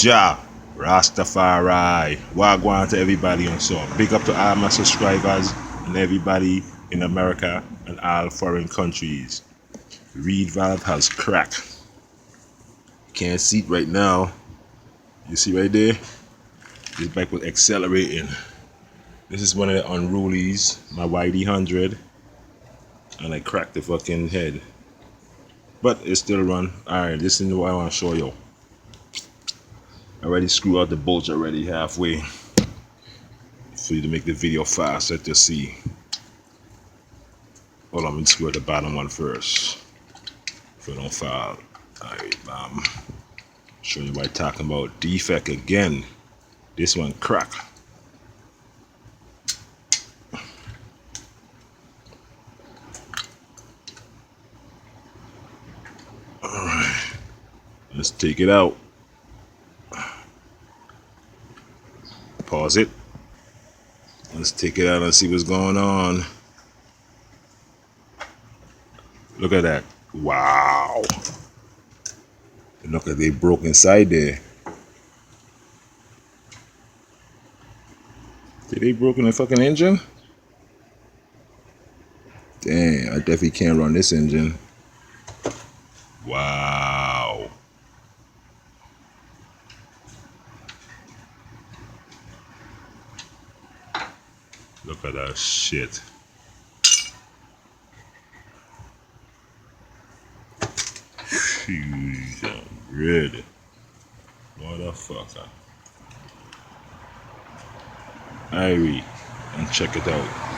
Ja Rastafari. Wagwan to everybody on so. Big up to all my subscribers and everybody in America and all foreign countries. Reed valve has cracked. Can't see it right now. You see right there? This bike was accelerating. This is one of the unrulies, my YD100, and I cracked the fucking head. But it still run. Alright, this is what I want to show you. I already screwed out the bolts already halfway for you to make the video faster to see. Hold on, let me screw out the bottom one first so it don't fall. Alright, show you what I'm talking about. Defect again. This one crack. Alright, let's take it out. Pause it. Let's take it out and see what's going on. Look at that. Wow. Look at they broke inside there. Did they broke in the fucking engine? Damn, I definitely can't run this engine. Wow. Look at that shit. Fusion red. Motherfucker. Irie, and check it out.